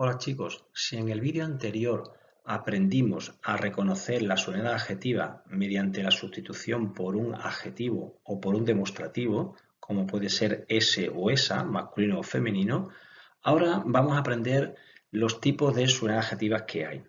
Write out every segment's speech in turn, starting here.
Hola chicos, si en el vídeo anterior aprendimos a reconocer la subordinada adjetiva mediante la sustitución por un adjetivo o por un demostrativo, como puede ser ese o esa, masculino o femenino, ahora vamos a aprender los tipos de subordinadas adjetivas que hay.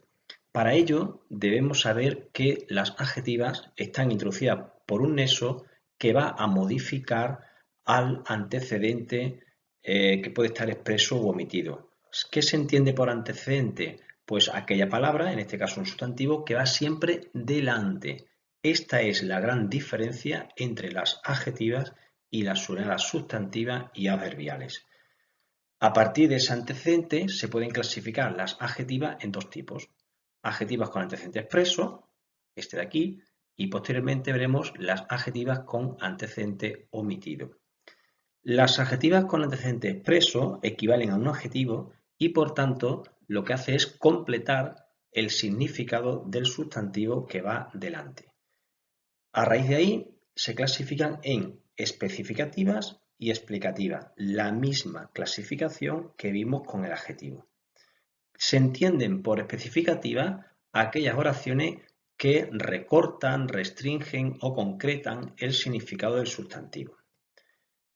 Para ello debemos saber que las adjetivas están introducidas por un nexo que va a modificar al antecedente que puede estar expreso u omitido. ¿Qué se entiende por antecedente? Pues aquella palabra, en este caso un sustantivo, que va siempre delante. Esta es la gran diferencia entre las adjetivas y las subordinadas sustantivas y adverbiales. A partir de ese antecedente se pueden clasificar las adjetivas en dos tipos. Adjetivas con antecedente expreso, este de aquí, y posteriormente veremos las adjetivas con antecedente omitido. Las adjetivas con antecedente expreso equivalen a un adjetivo y por tanto lo que hace es completar el significado del sustantivo que va delante. A raíz de ahí se clasifican en especificativas y explicativas, la misma clasificación que vimos con el adjetivo. Se entienden por especificativas aquellas oraciones que recortan, restringen o concretan el significado del sustantivo.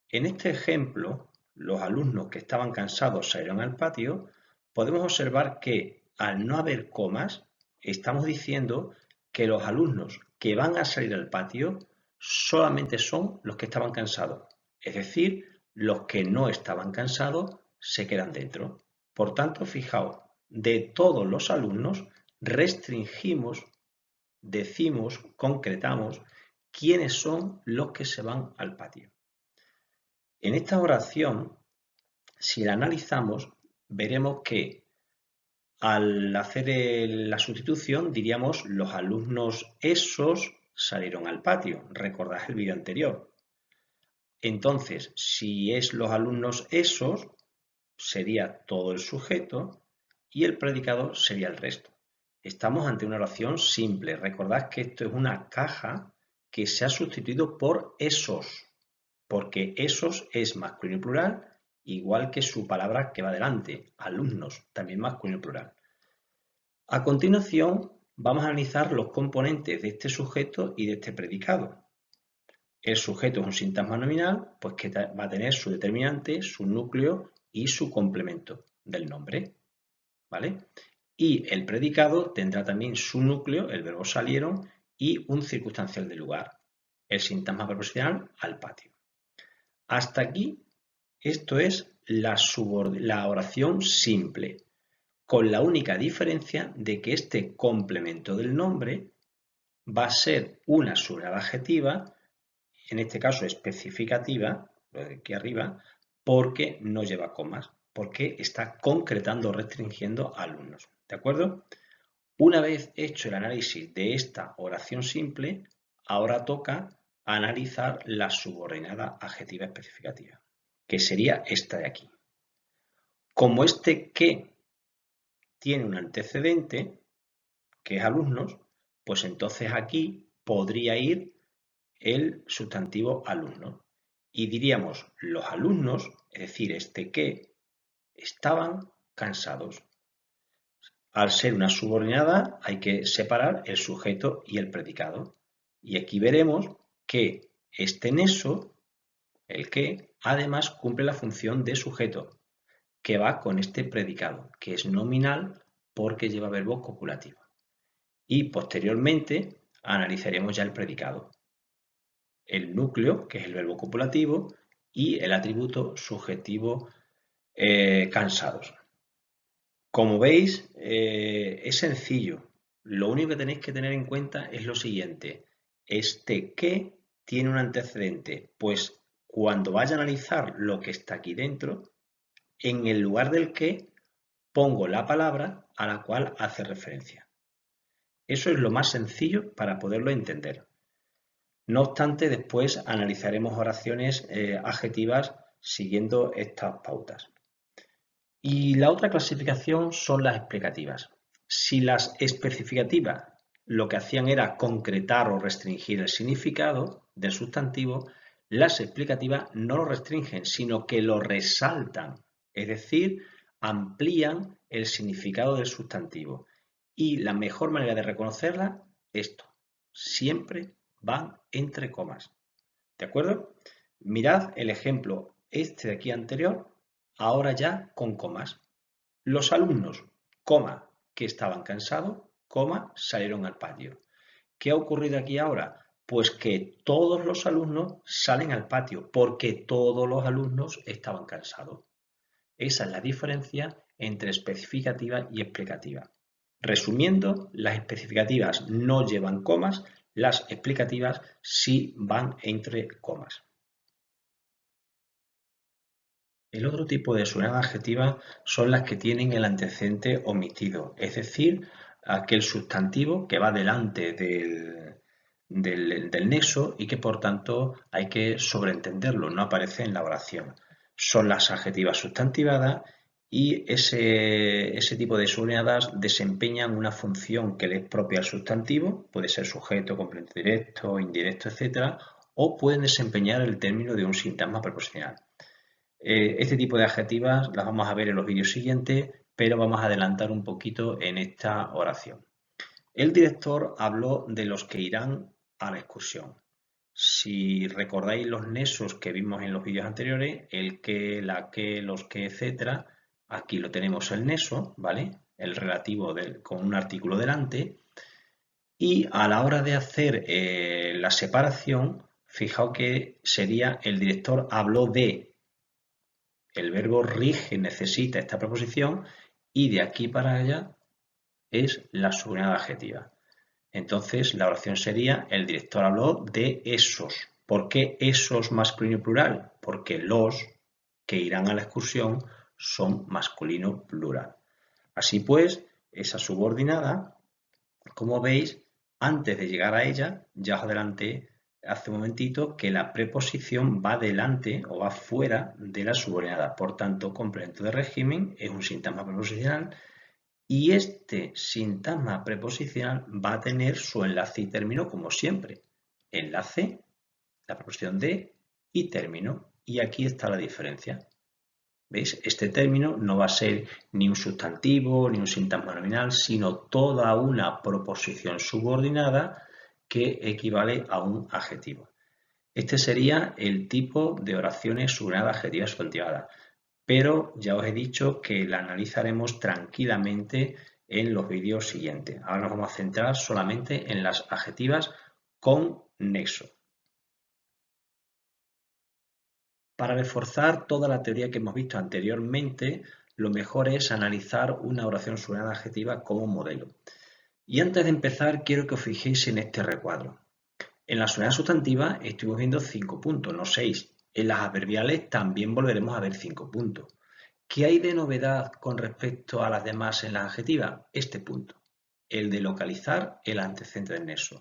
En este ejemplo, los alumnos que estaban cansados salieron al patio. Podemos observar que al no haber comas, estamos diciendo que los alumnos que van a salir al patio solamente son los que estaban cansados. Es decir, los que no estaban cansados se quedan dentro. Por tanto, fijaos, de todos los alumnos restringimos, decimos, concretamos quiénes son los que se van al patio. En esta oración, si la analizamos, veremos que al hacer la sustitución diríamos los alumnos esos salieron al patio. Recordad el vídeo anterior. Entonces, si es los alumnos esos, sería todo el sujeto y el predicado sería el resto. Estamos ante una oración simple. Recordad que esto es una caja que se ha sustituido por esos, porque esos es masculino y plural, igual que su palabra que va delante, alumnos, también masculino y plural. A continuación, vamos a analizar los componentes de este sujeto y de este predicado. El sujeto es un sintagma nominal, pues que va a tener su determinante, su núcleo y su complemento del nombre, ¿vale? Y el predicado tendrá también su núcleo, el verbo salieron, y un circunstancial de lugar, el sintagma preposicional al patio. Hasta aquí, esto es la oración simple, con la única diferencia de que este complemento del nombre va a ser una subordinada adjetiva, en este caso especificativa, lo de aquí arriba, porque no lleva comas, porque está concretando o restringiendo a alumnos. ¿De acuerdo? Una vez hecho el análisis de esta oración simple, ahora toca analizar la subordinada adjetiva especificativa, que sería esta de aquí. Como este que tiene un antecedente, que es alumnos, pues entonces aquí podría ir el sustantivo alumno. Y diríamos los alumnos, es decir, este que, estaban cansados. Al ser una subordinada hay que separar el sujeto y el predicado. Y aquí veremos que este nexo, el que, además cumple la función de sujeto, que va con este predicado, que es nominal porque lleva verbo copulativo. Y posteriormente analizaremos ya el predicado, el núcleo, que es el verbo copulativo, y el atributo subjetivo cansados. Como veis, es sencillo. Lo único que tenéis que tener en cuenta es lo siguiente. Este que tiene un antecedente, pues cuando vaya a analizar lo que está aquí dentro, en el lugar del que pongo la palabra a la cual hace referencia. Eso es lo más sencillo para poderlo entender. No obstante, después analizaremos oraciones adjetivas siguiendo estas pautas. Y la otra clasificación son las explicativas. Si las especificativas lo que hacían era concretar o restringir el significado del sustantivo, las explicativas no lo restringen, sino que lo resaltan. Es decir, amplían el significado del sustantivo. Y la mejor manera de reconocerla, esto, siempre van entre comas. ¿De acuerdo? Mirad el ejemplo este de aquí anterior, ahora ya con comas. Los alumnos, coma, que estaban cansados, coma, salieron al patio. ¿Qué ha ocurrido aquí ahora? Pues que todos los alumnos salen al patio porque todos los alumnos estaban cansados. Esa es la diferencia entre especificativa y explicativa. Resumiendo, las especificativas no llevan comas, las explicativas sí van entre comas. El otro tipo de suenadas adjetivas son las que tienen el antecedente omitido, es decir, aquel sustantivo que va delante del nexo y que por tanto hay que sobreentenderlo, no aparece en la oración. Son las adjetivas sustantivadas y ese tipo de suenadas desempeñan una función que le es propia al sustantivo, puede ser sujeto, complemento directo, indirecto, etc., o pueden desempeñar el término de un sintagma preposicional. Este tipo de adjetivas las vamos a ver en los vídeos siguientes, pero vamos a adelantar un poquito en esta oración. El director habló de los que irán a la excursión. Si recordáis los nexos que vimos en los vídeos anteriores, el que, la que, los que, etc., aquí lo tenemos el nexo, ¿vale? El relativo con un artículo delante. Y a la hora de hacer la separación, fijaos que sería el director habló de. El verbo rige necesita esta preposición y de aquí para allá es la subordinada adjetiva. Entonces la oración sería: el director habló de esos. ¿Por qué esos masculino plural? Porque los que irán a la excursión son masculino plural. Así pues, esa subordinada, como veis, antes de llegar a ella, ya os adelanté hace un momentito que la preposición va delante o va fuera de la subordinada. Por tanto, complemento de régimen es un sintagma preposicional y este sintagma preposicional va a tener su enlace y término como siempre. Enlace, la preposición de y término. Y aquí está la diferencia. ¿Veis? Este término no va a ser ni un sustantivo ni un sintagma nominal, sino toda una proposición subordinada que equivale a un adjetivo. Este sería el tipo de oraciones subordinadas adjetivas sustantivadas, pero ya os he dicho que la analizaremos tranquilamente en los vídeos siguientes. Ahora nos vamos a centrar solamente en las adjetivas con nexo. Para reforzar toda la teoría que hemos visto anteriormente, lo mejor es analizar una oración subordinada adjetiva como modelo. Y antes de empezar, quiero que os fijéis en este recuadro. En la subordinada sustantiva estuvimos viendo 5 puntos, no 6. En las adverbiales también volveremos a ver 5 puntos. ¿Qué hay de novedad con respecto a las demás en las adjetivas? Este punto, el de localizar el antecedente del nexo.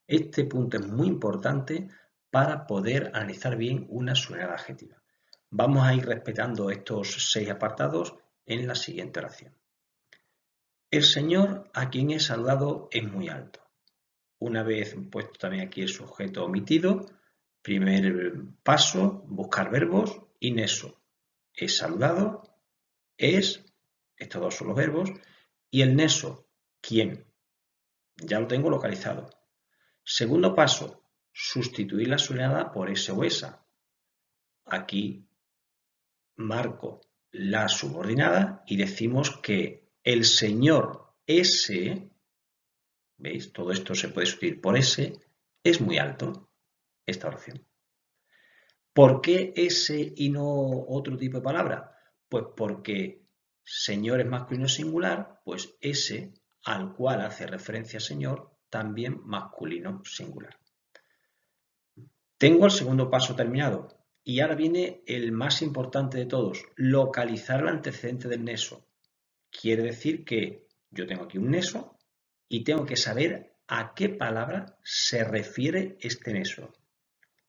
Este punto es muy importante para poder analizar bien una subordinada adjetiva. Vamos a ir respetando estos 6 apartados en la siguiente oración. El señor a quien he saludado es muy alto. Una vez puesto también aquí el sujeto omitido, primer paso, buscar verbos y nexo. He saludado, es, estos dos son los verbos, y el nexo, ¿quién? Ya lo tengo localizado. Segundo paso, sustituir la subordinada por ese o esa. Aquí marco la subordinada y decimos que el señor ese, ¿veis? Todo esto se puede sustituir por ese, es muy alto, esta oración. ¿Por qué ese y no otro tipo de palabra? Pues porque señor es masculino singular, pues ese al cual hace referencia señor, también masculino singular. Tengo el segundo paso terminado y ahora viene el más importante de todos, localizar el antecedente del nexo. Quiere decir que yo tengo aquí un nexo y tengo que saber a qué palabra se refiere este nexo.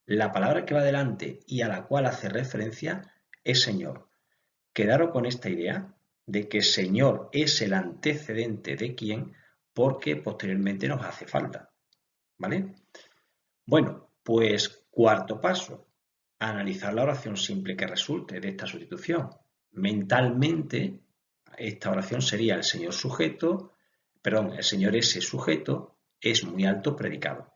La palabra que va delante y a la cual hace referencia es señor. Quedaros con esta idea de que señor es el antecedente de quién, porque posteriormente nos hace falta. ¿Vale? Bueno, pues cuarto paso, analizar la oración simple que resulte de esta sustitución. Mentalmente esta oración sería el señor sujeto, perdón, el señor ese sujeto es muy alto predicado.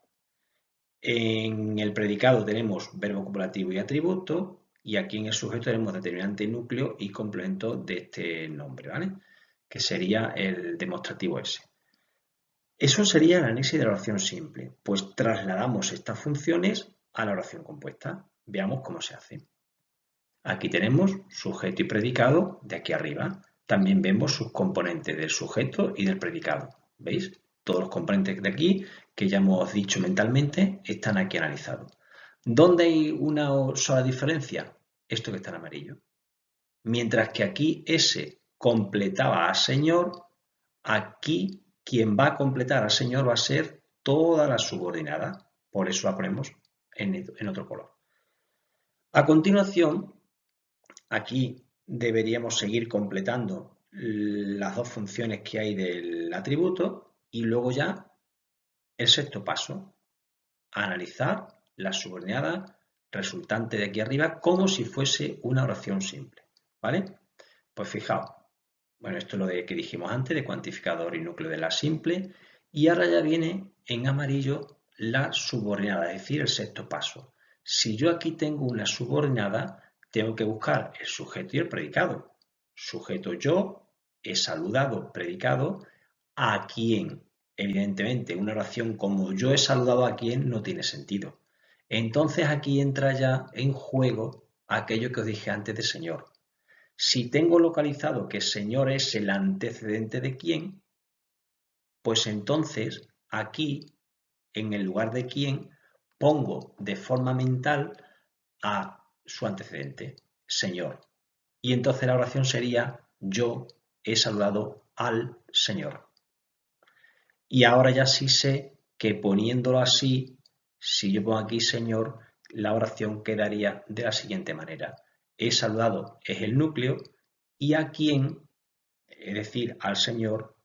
En el predicado tenemos verbo copulativo y atributo, y aquí en el sujeto tenemos determinante, núcleo y complemento de este nombre, ¿vale? Que sería el demostrativo ese. Eso sería el análisis de la oración simple. Pues trasladamos estas funciones a la oración compuesta. Veamos cómo se hace. Aquí tenemos sujeto y predicado de aquí arriba. También vemos sus componentes del sujeto y del predicado. ¿Veis? Todos los componentes de aquí, que ya hemos dicho mentalmente, están aquí analizados. ¿Dónde hay una sola diferencia? Esto que está en amarillo. Mientras que aquí ese completaba a señor, aquí quien va a completar al señor va a ser toda la subordinada. Por eso la ponemos en otro color. A continuación, aquí deberíamos seguir completando las dos funciones que hay del atributo y luego ya el sexto paso, analizar la subordinada resultante de aquí arriba como si fuese una oración simple, ¿vale? Pues fijaos, bueno, esto es lo que dijimos antes de cuantificador y núcleo de la simple, y ahora ya viene en amarillo la subordinada, es decir, el sexto paso. Si yo aquí tengo una subordinada, tengo que buscar el sujeto y el predicado. Sujeto yo, he saludado, predicado, ¿a quién? Evidentemente, una oración como yo he saludado a quién no tiene sentido. Entonces aquí entra ya en juego aquello que os dije antes de señor. Si tengo localizado que señor es el antecedente de quién, pues entonces aquí, en el lugar de quién, pongo de forma mental a su antecedente, señor. Y entonces la oración sería yo he saludado al Señor. Y ahora ya sí sé que poniéndolo así, si yo pongo aquí Señor, la oración quedaría de la siguiente manera. He saludado es el núcleo y a quien, es decir, al Señor,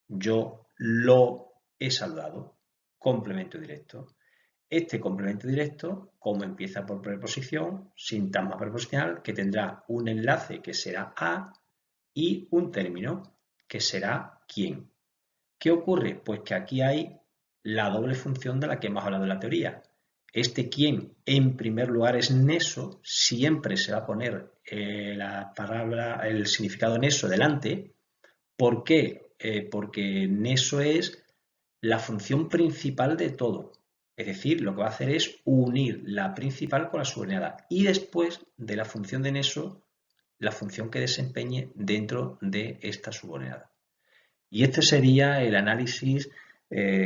yo lo he saludado. Complemento directo. Este complemento directo, como empieza por preposición, sintagma preposicional, que tendrá un enlace que será a y un término que será quién. ¿Qué ocurre? Pues que aquí hay la doble función de la que hemos hablado en la teoría. Este quién, en primer lugar, es neso, siempre se va a poner la palabra, el significado neso delante. ¿Por qué? Porque neso es la función principal de todo. Es decir, lo que va a hacer es unir la principal con la subordinada y después de la función de neso, la función que desempeñe dentro de esta subordinada. Y este sería el análisis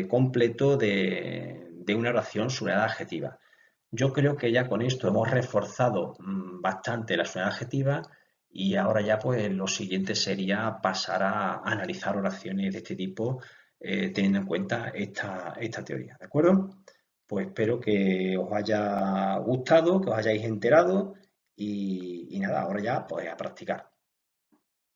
completo de una oración subordinada adjetiva. Yo creo que ya con esto hemos reforzado bastante la subordinada adjetiva y ahora ya pues lo siguiente sería pasar a analizar oraciones de este tipo teniendo en cuenta esta teoría, ¿de acuerdo? Pues espero que os haya gustado, que os hayáis enterado y nada, ahora ya pues a practicar.